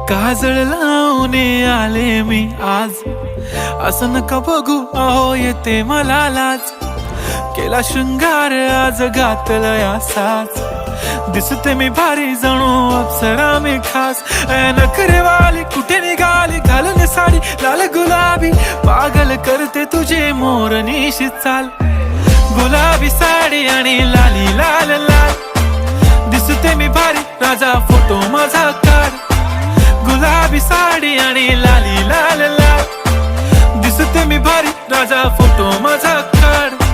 काजळ लावून आले मी आज, असं नका बघू अहो येते मला लाज. केला शृंगार आज घातला साज, दिसते मी भारी जणू अप्सरा मी खास. नखरेवाली कुठे निघाली घालून साडी लाल गुलाबी, पागल करते तुझे मोरनीशी चाल. गुलाबी साडी आणि लाली लाल लाल, दिसते मी भारी राजा फोटो माझा काढ. गुलाबी साडी आणि लाली लाल लाल, दिसते मी भारी राजा फोटो माझा काढ.